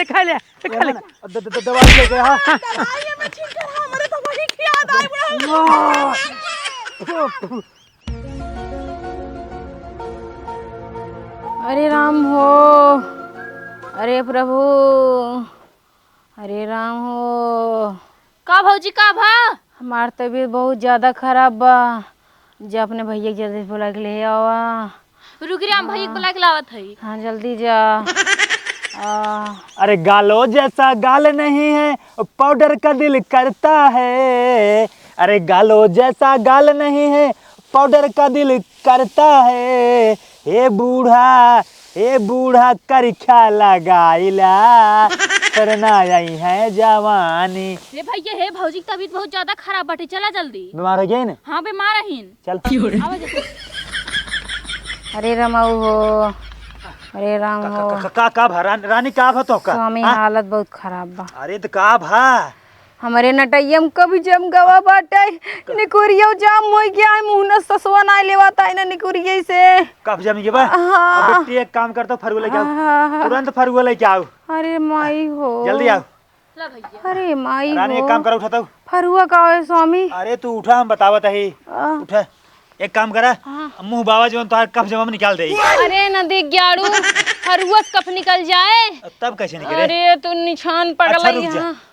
खा ले दवाई ले गया। हां दवाई में छिड़कर हमरे तो वही याद आई बुढ़ा। अरे राम हो, अरे प्रभु, अरे राम हो। का भौजी का भा? हमार तबीयत बहुत ज़्यादा खराब बा। जा अपने भैया के जल्दी बुला के ले आवा। रुक रे, हम भैया बुला के लावत हई। हाँ जल्दी जा। अरे गालो जैसा गाल नहीं है, पाउडर का दिल करता है। अरे गालो जैसा गाल नहीं है, पाउडर का दिल करता है। हे बूढ़ा करखा लगाइला, करना आई है जवानी। हे भैया, हे भौजी की तबीयत बहुत ज्यादा खराब बाटे, चला जल्दी। बीमार हो गई ना? हाँ बीमार हईन। चल अरे रमाऊ हो, अरे राम हो। का भा रानी का भा तो का? स्वामी हालत बहुत खराब बा। अरे तो का भा? हमारे नटैयम कभी जम गवा बाटे, निकुरियो जाम हो गया है, मुंह न ससवा ना लेवाता है ना निकुरिये से। कब जम गया बा? हाँ। अब बेटी एक काम करता, फरुआ लेके आओ तुरंत, फरुआ लेके आओ। अरे माई हो, जल्दी आओ। ला भैया। अरे माई हो। रानी एक काम करो, उठाता हूँ। फरुआ का है स्वामी? अरे तू उठा, हम बतावत है। उठा, एक काम करा, मुंह बाबा जो तो कफ जमा में निकाल दे। अरे न देख ग्याड़ू, फरुआ कफ निकल जाए तब कैसे निकले? अरे तू निशान पड़ अच्छा गई।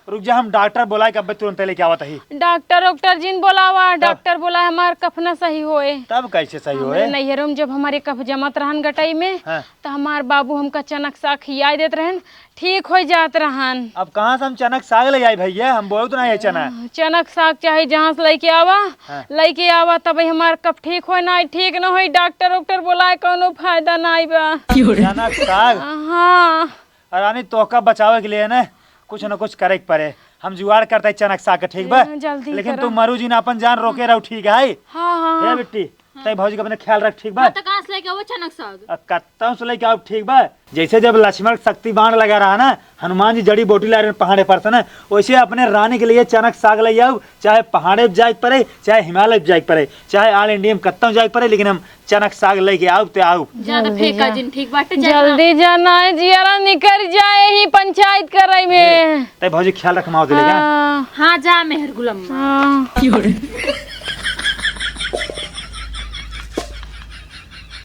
रुक जा, हम डॉक्टर बोला कि अब तुरंत लेके आवत है। डॉक्टर जिन बोलावा, डॉक्टर बोला हमार कफ न सही होए। तब कैसे सही होए? नैहरों में जब हमारे कफ जमत रहन गटाई में, तो हमार बाबू हमका चनक साग खियाई देते रहन, ठीक हो जात रहन। अब कहाँ से हम चनक साग ले आई भैया? हम बोल तो नहीं है चना। चनक साग चाहे जहाँ से लेके आवा तब हमार कफ ठीक हो ना, ठीक न हो। डॉक्टर बोला कोनो फायदा नहीं बा। चनक साग? हाँ रानी तोहका बचावे के लिए ना कुछ न कुछ करे के पड़े। हम जुगाड़ करते है चनक साग का, ठीक बा? जल्दी लेकिन तू मरू जी ना अपन जान रोके रहो, ठीक है? हाँ बेटी तई भौजी का अपने ख्याल रख, ठीक बा? कहाँ से लेके आओ चनक साग? कत्ता से लेके आओ, ठीक बा? जैसे जब लक्ष्मण शक्ति बाण लगा रहा ना, हनुमान जी जड़ी बूटी ला रहे पहाड़े पर से ना, वैसे अपने रानी के लिए चनक साग ले आओ। चाहे पहाड़े जाए पड़े, चाहे हिमालय जाए पड़े, चाहे ऑल इंडिया में कत्ता जाए पड़े, लेकिन हम चनक साग लेके आओ तो आओ। ज्यादा फेंका जिन ठीक बाटे। जल्दी जाना है, जियारा निकल जाए ही पंचायत कराई में। तई भौजी ख्याल रख, माओ दिलेगा। हाँ जा मेहर गुलम।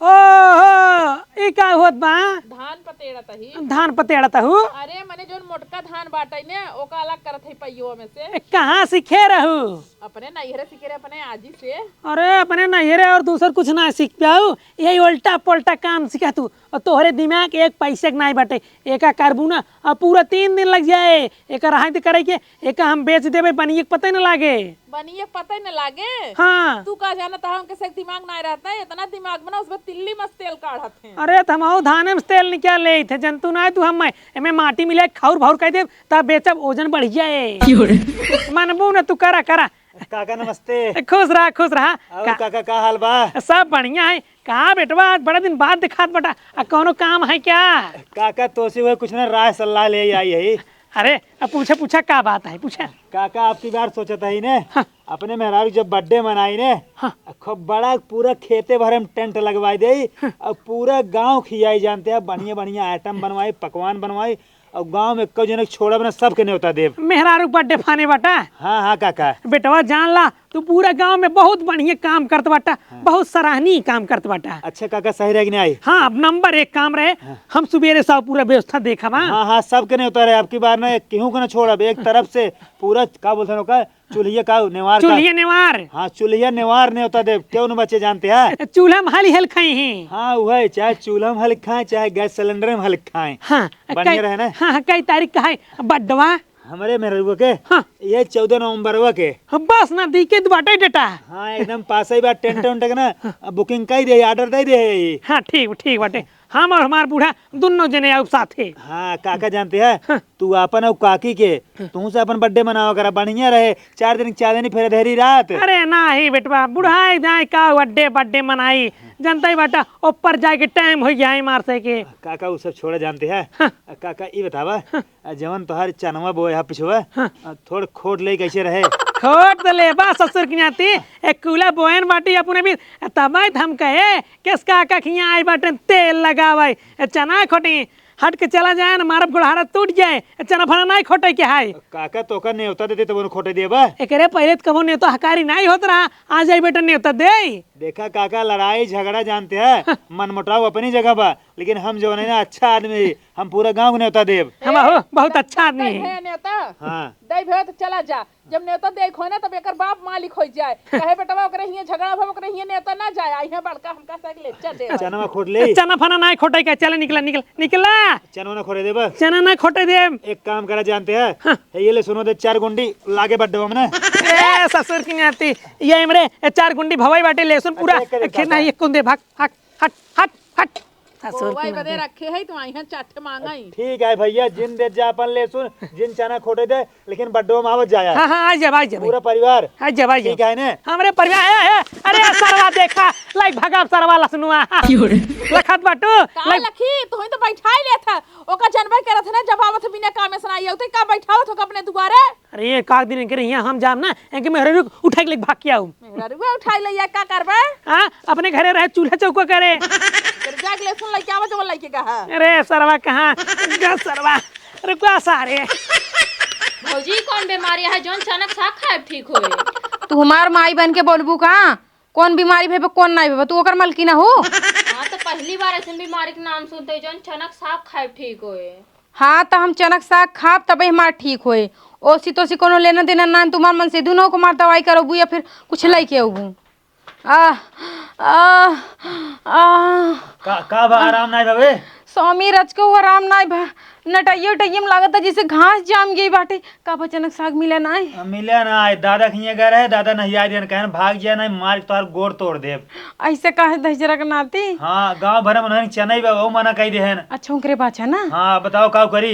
ओहो ई का होत बा? धान पतेड़त ही। धान पतेड़ता हूँ। अरे मने जोन मोटका धान बाटे ने ओका अलग करत है पहियो में से। कहाँ सीखे रहू? अपने नैहरे सीखे रहे, अपने आजी से। अरे अपने नैहरे और दूसर कुछ ना सीख पाऊ, यही उल्टा पुल्टा काम सीखा तू। और तोहरे दिमाग एक पैसे के नहीं बटे, एका करबू ना अब पूरा 3 दिन लग जाए। एक रहा करे के एक हम बेच देवे, बनिए पता न लागे। बनिए पता ही न लागे। हाँ तू का जाना था हमके से दिमाग नहीं रहता है, इतना दिमाग बना उसमें तिल्ली मस्त तेल काढ़त है। अरे हम धाने में तेल निकाल ले थे, जंतु ना तू हम एमे माटी मिले खौर भौर कह दे तब बेचब, ओजन बढ़ जाए। मनबू ना तू करा काका नमस्ते। खुश रहा। काका का हाल बा? सब बढ़िया है। कहा बेटवा आज बड़ा दिन बाद दिखात बटा, कौनो काम है क्या? काका तो से हुए कुछ ना राय सलाह ले आई है। अरे अब पूछा क्या बात है, पूछा। काका आपकी बार सोचा था ही ने, अपने मेहरारू जब बर्थडे मनाई ने, खूब बड़ा पूरा खेते भरे में टेंट लगवाई दे और पूरा गांव खियाई, जानते हैं बढ़िया बढ़िया आइटम बनवाई, पकवान बनवाई और गांव में कई जन छोड़ा बना सबके न्योता देव। मेहरारू बर्थडे फाने बाटा। हाँ काका। बेटवा जान ला तू पूरा गांव में बहुत बढ़िया काम करत बाटा, बहुत सराहनीय काम करत बाटा। अच्छा काका सही रह नहीं आई? हाँ अब नंबर 1 काम रहे। हम सुबेरे सब पूरा व्यवस्था देखा। हाँ सबके न्योता रहे, आपकी बार ना केहू को ना छोड़ा, एक तरफ से पूरा का बोलते का चूल्हिया का नेवार, चूल्हिया नेवार। हाँ चूल्हिया नेवार ने होता देव, क्यों न बच्चे जानते हैं? चूल्हा में हल खाई है। हाँ वह चाहे चूल्हा में हल खाए, चाहे गैस सिलेंडर में हल खाए। हाँ बढ़िया रहे ना। हाँ कई तारीख का है बर्थडे हमारे मेहरुआ के? हाँ ये 14 नवंबर के। बस ना दी के बाटे डेटा। हाँ एकदम पास ही बात, टेंट उंट ना बुकिंग कर दे, ऑर्डर दे दे। हाँ ठीक बाटे, हम और हमार बूढ़ा दोनों जने आओ साथे। हाँ काका जानते हैं, तू अपन और काकी के तू से अपन बर्थडे मनाओ करा, बढ़िया रहे। 4 दिन फिर देरी रात। अरे ना ही बेटवा, बुढ़ाई जाए का बर्थडे मनाई, जनता ही बाटा ऊपर जाए के टाइम हो गया मार से के। काका वो सब छोड़े जानते हैं। काका ये बतावा, जवन तोहर चनवा बोए यहाँ पिछुआ थोड़ा खोट ले कैसे रहे? खोट तो ले बा ससुर की नाती एक कूला बोयन बाटी अपने भी तब हम कहे किस काका खिया आई बाटन तेल लगावे चना खोटी हट के चला जाए ना मारब गोड़हारा टूट जाए चना फना नहीं खोटे के हाय काका तोका न्योता देते तो वो खोटे देबा। एकरे पहले तो कबो नेतो हकारी नहीं होत रहा आ जाई बेटा नेता दे देखा काका लड़ाई झगड़ा जानते हैं मनमुटाव अपनी जगह बा, लेकिन हम जो है ना अच्छा आदमी, हम पूरा गांव को न्योता देव। हम हो बहुत अच्छा आदमी है है नेता हाँ दई भे तो चला जा, जब नेता देख हो ना तब एकर बाप मालिक हो जाए कहे बेटवा ओकरे हिये झगड़ा भव ओकरे हिये नेता ना जाए आई है बड़का हमका साइकिल ले दे चना खोट ले, चना फना नहीं खोटे के चले निकला निकल निकला चना ना खोटे देबा। चना ना खोटे दे एक काम करा जानते हैं ये ले सुनो दे 4 गुंडी लागे बड्डे हमने। ए ससुर की आती ये हमरे 4 गुंडी भवाई बाटे लेसन पूरा खेना एक कुंदे भाग हट हट हट हट ससुर भाई की बदे रखे है तो आई है चाटे मांगाई। ठीक है भैया, जिन दे जा अपन ले सुन, जिन चना खोटे दे लेकिन बड्डो में आवत जाया हाँ हाँ आ जा पूरा परिवार। आ जा ठीक है ने हमरे परिवार है अरे सरवा देखा लाइक भगा सरवा लसनुआ लखत बाटू का लखी तू ही तो बैठाई ले था ओका जनबे करत है ना जब आवत बिना काम में सुनाई होते का बैठावत हो अपने दुआरे। अरे एक आध दिन के यहाँ हम जाम ना एके मेहरे रुक उठा के भाग के आऊं मेरा रुआ उठाई ले का करबे हाँ अपने घरे रहे चूल्हा चौको करे फिर जाके ले सुन लइका आवत बोल लइके कहा अरे सरवा कहाँ सरवा रुका सारे भौजी कौन बीमारी है जोन अचानक साग खाए ठीक होए? तू हमार माई बन के बोलबू कहाँ कौन बीमारी भेबे कौन नहीं भेबे, तू ओकर मलकिना हो। हाँ तो पहली बार ऐसे बीमारी के नाम सुनते जोन अचानक साग खाए ठीक होए। हाँ तो हम चनक साग खाब तबे हमार ठीक होए, ओसी तोसी कोनो लेना देना ना तुम्हार मन से दोनों को मार दवाई करबू या फिर कुछ लेके आबू। का बा आराम नहीं बाबे। स्वामी रच को आराम नहीं भा नटाइयो टइयम लागत है जैसे घास जाम गई बाटे। का अचानक साग मिले ना मिले ना आए दादा खिए गए रहे, दादा नहीं आए देन कहन भाग जाए नहीं मार तोहार गोड़ तोड़ देब। ऐसे कहे दहजरा के नाती। हाँ गांव भर में चनई बा वो मना कही देहन। अच्छा उनके बात है ना। हाँ बताओ का करी।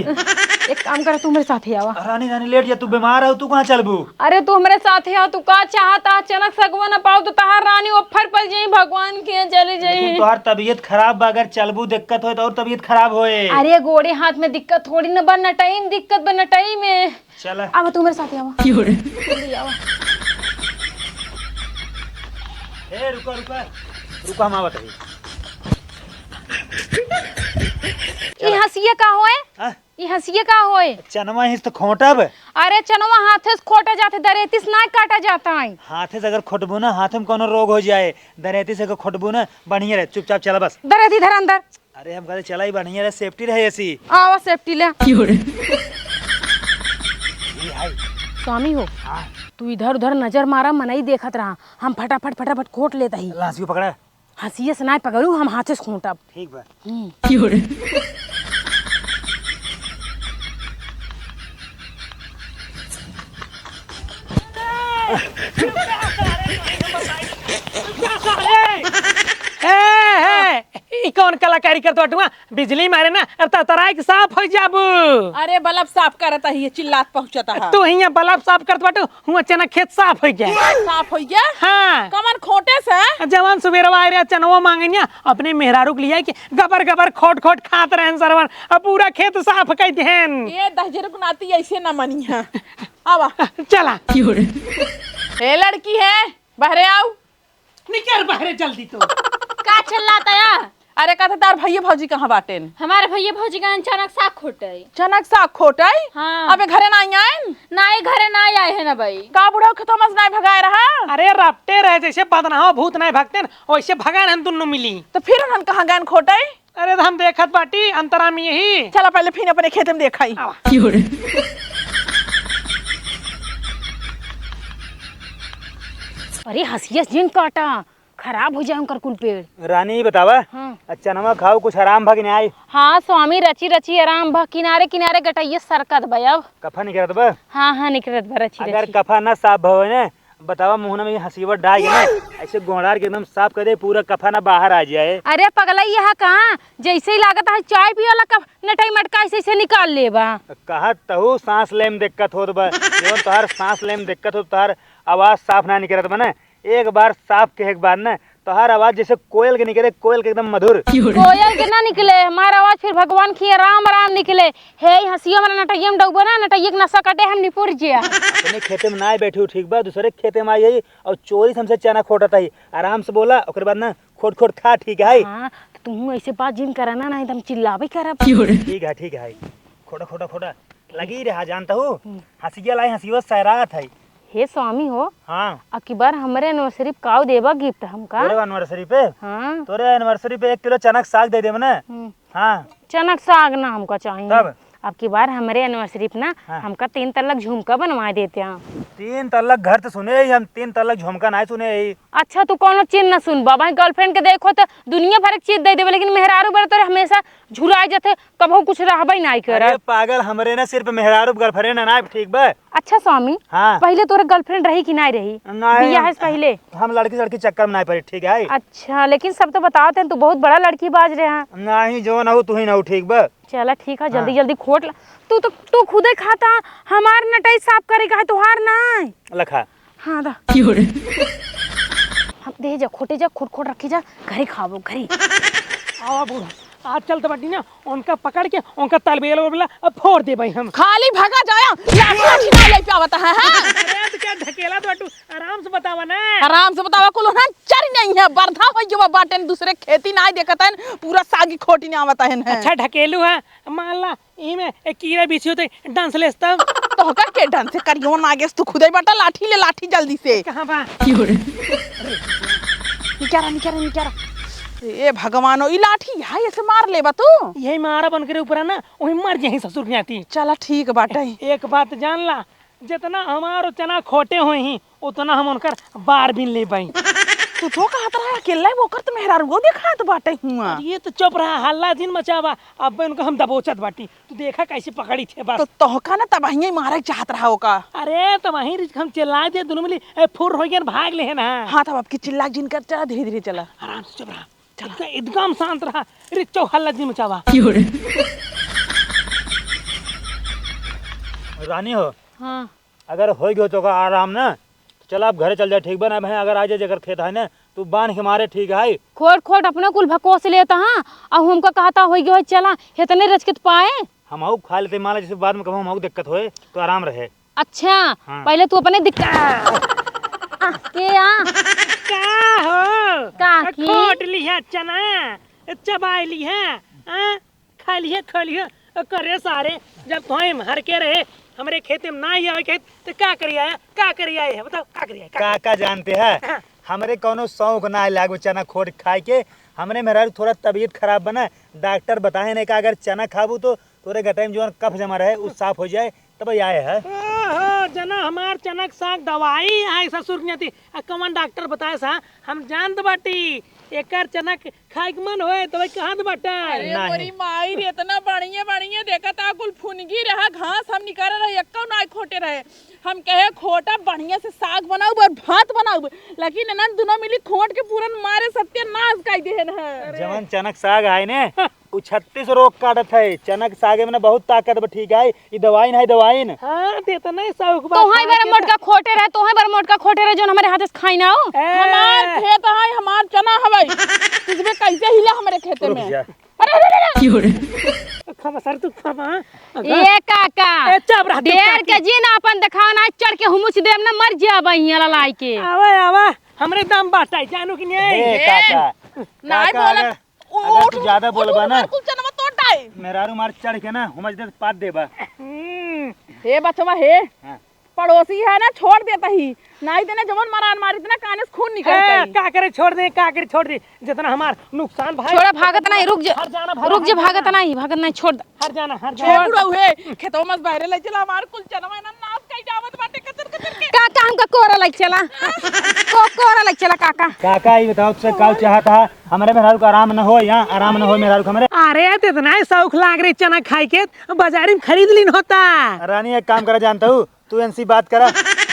एक काम कर तू मेरे साथ ही आवा। रानी रानी लेट जा, तू बीमार है तू कहाँ चलबू। अरे तू हमारे साथ है तू का चाहता अचानक सगवा ना पाओ तो तहार रानी ऑफर पर जाई भगवान के चले जाई। लेकिन तोहार तबीयत खराब बा, अगर चलबू दिक्कत होए तो और तबीयत खराब होए। अरे गोड़े हाथ में दिक्कत थोड़ी ना बन नटाई में दिक्कत बन नटाई में। चल आवा तू मेरे साथ ही आवा जल्दी आवा। ए रुको रुको रुको हम आवत रही। ये हंसिए का होए हाँ? ये हंसिए का होए चनवा हिस तो खोटब। अरे चनवा हाथे से खोटा जाते दरेतिस ना काटा जाता है। हाथे से अगर खोटबू ना हाथ में कोनो रोग हो जाए, दरेती से खोटबू ना बढ़िया रहे, चुपचाप चला बस। दरेती धर अंदर। अरे हम कहते चला ही बढ़िया रहे, सेफ्टी रहे ऐसी। आवा सेफ्टी ले ये हाय स्वामी हो तू इधर उधर नजर मारा मनई देखत रहा, हम फटाफट फटाफट खोट लेता ही। लांसी पकड़ा। हंसिए से ना पकड़ू हम हाथे से खोटब। ठीक बा। कौन कलाकारी करत बाटुआ बिजली मारे ना अब तराई के साफ हो जाबू। अरे बल्ब साफ करता ही चिल्लात पहुंचता है तू हिया बल्ब साफ करत बाटू हुआ चना खेत साफ हो जाए। साफ हो गया हाँ कमन खोटे से जवान सुबेरवा आ रहा चनवा मांगनिया अपने मेहरारू के लिया कि गबर गबर खोट खोट खात रहन सरवन अब पूरा खेत साफ कर देहन। ये दहजर को नाती ऐसे ना मनिया आवा चला ए लड़की है बहरे आओ। निकल बाहर जल्दी तो। का चिल्लाता या? अरे कहते तार भैया भौजी कहाँ बाटेन? हमारे भैया भौजी का अचानक साग खोटे। चनक साग खोटाई? हाँ। अबे घरे ना आए नाई घरे ना आए है ना भाई। का बुढ़ा खतमस ना भगाए रहा। अरे रपटे रहे जैसे बदनाव भूत नहीं भागते वैसे भगान हम दोनों मिली। तो फिर उन्हन कहाँ गए खोटाई? अरे हम देखत बाटी अंतरा में यही। चला पहले फिर अपने खेत में देखाई। अरे हंसिए जिन काटा खराब हो जाए उनकर कुल पेड़। रानी बतावा अच्छा नमा खाओ कुछ आराम भाग नहीं आई। हाँ स्वामी रची रची आराम भा किनारे किनारे गटाइए सरकत भाई अब। कफा नहीं करत बा। हाँ निकलत बा रची अगर रची। कफा ना साफ भवे ने बतावा मुंह में हसीवट डाल के ना ऐसे गोंडार के एकदम साफ कर दे, पूरा कफा ना बाहर आ जाए। अरे पगला यहाँ कहाँ जैसे ही लागत है चाय पियोला कब नटाई मटका ऐसे निकाल ले बा। कहा तहु सांस ले में दिक्कत होत बा, जवन तोहार सांस ले में दिक्कत हो तोहार आवाज साफ ना निकलत बा ना, एक बार साफ के एक बार ना तोहार आवाज जैसे कोयल के निकले, कोयल के एकदम मधुर। कोयल के ना निकले हमारा आवाज फिर भगवान की राम राम निकले। हे हंसियो हमारा नटैया में डूबो ना नटैया के नशा कटे हम निपुर जिया। अपने खेते में ना बैठी ठीक बा, दूसरे खेते में आई और चोरी से हमसे चना खोटता ही। आराम से बोला ओकर बाद ना खोट खोट खा ठीक है। हाँ तुम ऐसे बात जिन कराना ना एकदम चिल्लावे करब। ठीक है खोटा खोटा खोटा लगी रहा जानता हूँ हंसिया लाई हंसी सैरात है। हे स्वामी हो, हाँ अब की बार हमारे एनिवर्सरी काव देबा गिफ्ट हमका। तोरे एनिवर्सरी पे हाँ तोरे एनिवर्सरी पे 1 किलो चनक साग दे देब ना। हाँ चनक साग ना हमको चाहिए। तब अब की बार हमारे एनिवर्सरी पे ना हाँ। हमका 3 तल्लक झुमका बनवा देते हैं। 3 तल्लक घर तो सुने ही हम 3 तल्लक झुमका नहीं सुने ही। अच्छा तू कोनो चीज न सुन बाबा गर्लफ्रेंड के देखो तो दुनिया भर के चीज दे देवे लेकिन मेहरारू बर तोरे हमेशा झुराए जाते कबहू कुछ रहबे नहीं अरे कर। पागल हमरे ना सिर्फ मेहरारू गर्लफ्रेंड है ना ठीक बा। अच्छा स्वामी हाँ पहले तोरे गर्लफ्रेंड रही कि नहीं रही? नहीं, बियाह से पहले? हम लड़की चक्कर में नहीं पड़े ठीक है। अच्छा लेकिन सब तो बताते हैं तू बहुत बड़ा लड़की बाज रहे हैं। नहीं जो ना हो तू ही ना हो ठीक बा। चला ठीक है जल्दी जल्दी खोट ला। तू खुदे खाता हमार नटाई साफ करेगा है तुहार नहीं लखा हाँ दा हम दे जा खोटे जा खोट खोट रखी जा घरे खाबो घरे। आवा बूढ़ा आज चलते बाटी ना उनका पकड़ के उनका तलबेल बोला अब फोड़ दे भाई हम। खाली भागा जाया लाठी लाठी ना ले पावता है हाँ? अरे तो क्या ढकेला तो बाटू आराम से बतावा ना। आराम से बतावा कुल ना चरी नहीं है बरधा हो जो बाटे दूसरे खेती ना देखता है पूरा सागी खोटी नहीं आवता है। अच्छा ढकेलू है मान ला इमे एक कीड़ा बिछी होते डांस लेस्ता तो का के ढंग से करियो ना आगे तू खुदे बटा लाठी ले लाठी जल्दी से कहां बा निकारा ए भगवानो ई लाठी यहाँ ऐसे मार लेबा तू। यही मारा बन करे ऊपर ना वही मर जाही ससुर की आती। चला ठीक बाटे। एक बात जान ला जितना हमारो चना खोटे हुए ही उतना हम उनकर बार भी ले पाई। तू तो कहत रहा अकेला वो कर तो मेहरारू वो देखा तो बाटे हुआ। ये तो चुप रहा हल्ला दिन मचावा अब उनको हम दबोचत बाटी तू देखा कैसे पकड़ी थे बस। तो तोहका ना तब ही मारे चाहत रहा होगा। अरे तो वहीं हम चिल्ला दे दोनों मिली फुर हो गया भाग ले है ना। हाँ तब आपकी चिल्ला जिन कर चला धीरे धीरे चला आराम से चुप रहा चला एकदम शांत रहा। अरे चौ हल्ला दिन मचावा रानी हो हाँ अगर हो गयो तो का आराम ना तो चल आप घरे चल जाए ठीक बा ना भाई अगर आ जाए अगर खेत है ना तू बांध के मारे ठीक है। खोट खोट अपने कुल भकोस लेता हाँ अब हमको कहता हो गया चला इतने रचकत पाए। हम खा लेते मान जैसे बाद में कभी हम दिक्कत होए तो आराम रहे। अच्छा हाँ। पहले तू अपने दिक्कत का हो का की? खोट लिया चना चबाई लिया खा लिया करे सारे जब तुम हर के रहे हमारे खेत में ना ही आवे खेत तो का करी आए है बताओ का करी आए का जानते हैं हमरे कोनो शौक ना लागो चना खोट खाए के। हमरे मेरा थोड़ा तबीयत खराब बना डॉक्टर बताए नहीं का अगर चना खाबू तो तोरे गटाई में जो कफ जमा रहे वो साफ हो जाए तब आए है। ओहो जना हमार चनक साग दवाई आई ससुर न्यति कमन डॉक्टर बताए सा हम जानत बाटी एकर चनक खाए के मन होए तो कहां बाटा। अरे मोरी माई रे इतना बढ़िया देखा था कुल फुनगी रहा घास हम निकाल रहे एक्का ना खोटे रहे हम कहे खोटा बढ़िया से साग बनाऊ और भात बनाऊ लेकिन ना दोनों मिली खोट के पूरन मारे सत्यानाश कर दे है। जवन चनक साग आए ने वो 36 रोग काटत है। चनक सागे में बहुत ताकत बा ठीक है ये दवाई नहीं दवाई न। हां ते तो नहीं शौक तो हां बार मोटका खोटे रहे तो हां बार मोटका खोटे रहे जो हमारे हाथ से खाई ना हो। हमार खेत है हमार चना हवाई तुझे कैसे हिला हमारे खेते में। खबा सर तू खबा ए काका ए चुप रह देर के जीन अपन दिखाना चढ़ के हुमुच देम ना मर जाबे हिया लाई के। आवा हमरे दाम बाटाई जानू कि नहीं। ए काका नहीं काका बोला अगर तू ज्यादा बोलबा ना कुल चना तोड़ डाई मेहरारू मार चढ़ के ना हुमच दे पात देबा। हे बचवा हे हाँ। पड़ोसी है ना छोड़ देता ही नहीं देना जवन मारान मारी ना काने से खून निकलता है। का करे छोड़ दे जितना हमार नुकसान भाई छोड़ा भागत नहीं रुक जा हर जाना भागत नहीं छोड़ हर जाना छोड़ रहे खेतों में बाहर ले चला हमार कुल चना में ना नाश कई जावत बाटे कचर के काका हमका कोरा लग चला कोरा लग चला काका। काका ये बताओ तुझसे काल चाहता है हमारे मेहरारू का आराम न हो यहाँ आराम न हो मेहरारू हमारे। अरे तो इतना शौक लाग रही चना खाई के बाजारी में खरीद लीन होता। रानी एक काम करा जानता हूँ तू इनसी बात करा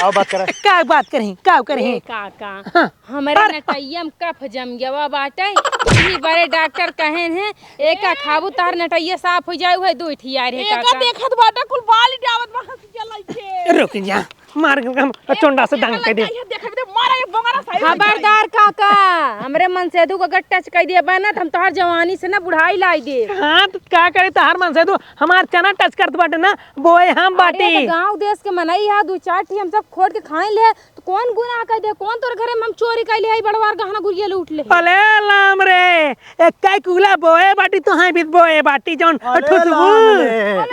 आओ बात करा का बात करें ए काका हमारे नटैया में कफ जम गया बाटे ई बड़े डॉक्टर कहे हैं एका खाबू तार नटैया साफ हो जाए है दो ठिया रे एका काका। देखत बाटे कुल बाल जावत बा हंस चलाई छे रुक जा मार के चोंडा से डंग कर दे देखबे तो मारा ये बोंगरा सही खबरदार काका हमरे मन से दू अगर टच कर दिए बना हम तोहर जवानी से ना बुढ़ाई लाई दे। हाँ तो का करे तहार मन से तू हमार चना टच करत बाटे ना बोए हम बाटी गांव देश के मनई हा दू चार ठी हम सब खोट के खाए ले तो कौन गुनाह कर दे? कौन तोर घरे में हम चोरी कैले आई बड़वार गहना गुड़िया लूट ले? अले लाम रे एक काय कुला बोए बाटी तो हां बित बोए बाटी जौन ठुसबू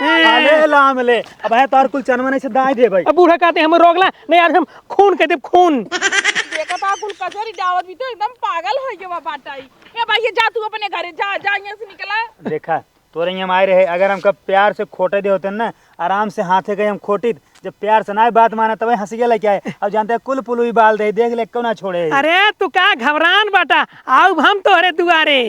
अले लाम ले अब है तार कुल चनमने से दाई दे भाई। अब बूढ़ा कहते हम रोगला नहीं यार हम खून कहते खून। देखा था कुल कचरी दावत भी तो एकदम पागल हो गया बाटाई। ए भाई ये जा तू अपने घरे जा जा यहाँ से निकला। देखा तोरे यहाँ आए रहे अगर हम कब प्यार से खोटे दे होते ना आराम से हाथे गए हम खोटी जब प्यार से ना बात माना तब हंसी लेके आए। अब जानते हैं कुल पुलुई बाल दे देख ले क्यों ना छोड़े। अरे तू का घबरान बाटा आओ हम तोहरे दुआरे।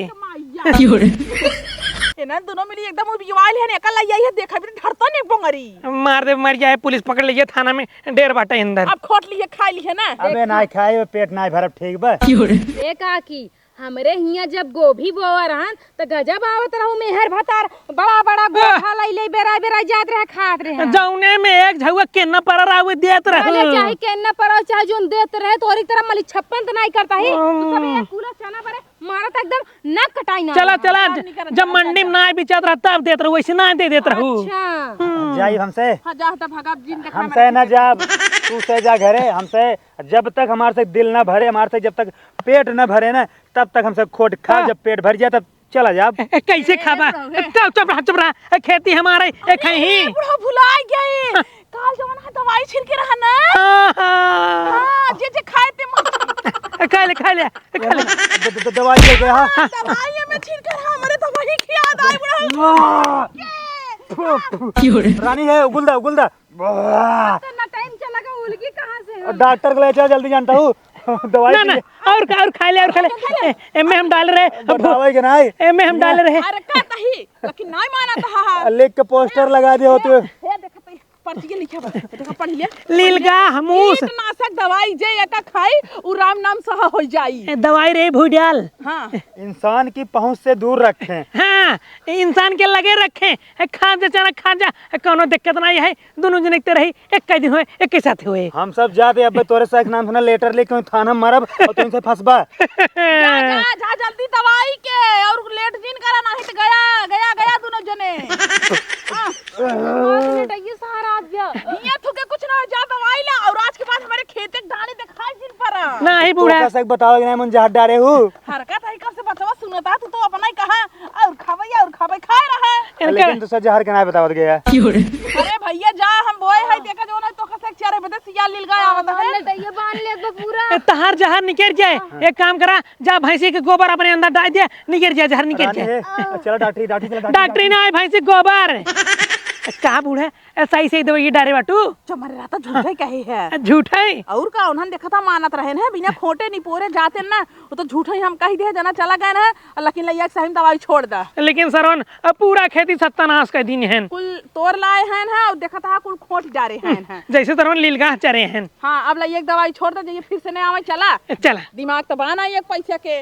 ना दोनों मिली एकदम बिवाइल है निकल आई है देखा भी डरता नहीं बोंगरी। मार दे मर जाए पुलिस पकड़ लीजिए थाना में डेर बाटा अंदर। अब खोट लिए खा ली है ना। अबे ना खाए पेट ना भरब ठीक बा। ए काकी हमरे हिया जब गोभी बोआ रहन त गजब आवत रहू मेहर भतार बड़ा बड़ा गोखा लई बेरा बेरा जात रहे खात रहे। जौने में एक झुआ केना पर आवे देत पहले रहे चाहे केना पर चाहे जोन देत रहे तोरी तरह मली छप्पन त नहीं करता ही तू सब एक कूला चना परे मारत एकदम नाक कटाई ना। चला चला जब मंडी में ना बिचात रहा तब देत रहू वैसे ना दे देत रहू। अच्छा जाई हमसे हां जा त भगा जिन का हमसे ना जा तू से जा घरे हमसे जब तक हमारे से दिल ना भरे हमारे से जब तक पेट ना भरे ना तब तक हमसे खोट खा जब पेट भर जाए तब चला जा। कैसे खाबा चुप रहा खेती हमारे एक है ही बुढ़ा भुला गए काल जमाना दवाई छिड़के रहा ना। हां जे खाए ते खा ले दवाई लेके हां दवाई में छिड़के रहा हमारे तो वही याद आए बुढ़ा। रानी है उगुलदा उगुलदा इतना टाइम चला गया उलगी कहां से? डॉक्टर को ले चल जल्दी जानता हूँ दवाई ना और खा ले एमे हम डाल रहे दवाई के नहीं एमे हम डाल रहे। अरे कहता ही लेकिन नहीं माना था। लिख के पोस्टर लगा दिए होते हे देखा तो पर्ची के लिखा बता देखा पढ़ लिया लीलगा हमूस कीटनाशक दवाई जे एका खाई उ राम नाम सहा हो जाई। दवाई रे भूडाल। हां इंसान की पहुंच से दूर रखें। हाँ इंसान के लगे रखें खा जा चना खा जा कोनो दिक्कत नहीं है दोनों जने के रही एक कई दिन हुए एक के साथ हुए। हम सब जाते अब तोरे से एक नाम सुना लेटर लेके थाना मरब और तुमसे फंसबा। जा जल्दी दवाई के और लेट दिन करा नहीं तो गया दोनों जने। ये सारा आ गया ये थुके कुछ ना जा दवाई ला और आज के बाद हमारे खेत के दाने दिखाई दिन पर नहीं बूढ़ा कैसे बताओ कि नहीं मुझे हाथ डारे हूँ हरकत है कब से बचवा सुनता तू तो अपना ही कहा और खावे खाए रहा। लेकिन तो जहर के नहीं बतावत गया। अरे भैया जा हम बोए है देखा जो ना तो कसे चारे बदे सियाल लील गया आवत है ये बांध ले तो पूरा तहार जहर निकल जाए एक काम करा जा भैंसी के गोबर अपने अंदर डाल दे निकल जाए जहर निकल जाए। चलो डॉक्टरी डॉक्टरी ना आए भैंसी गोबर का बूढ़ा ऐसा ही सही दवाई डारे बाटू जो मरे रहता झूठे कहे है झूठ है और का उन्हन देखा था मानत रहे ना बिना खोटे नहीं पोरे जाते ना वो तो झूठे ही हम कही दे जना चला गए ना लेकिन लैया सही दवाई छोड़ दा। लेकिन सरवन अब पूरा खेती सत्यानाश कर दिन है कुल तोड़ लाए हैं ना और देखा था कुल खोट जा रहे हैं जैसे सरवन लीलगाह चरे हैं। हाँ अब लैया दवाई छोड़ दे फिर से नहीं आवे चला चला दिमाग तो बना एक पैसे के।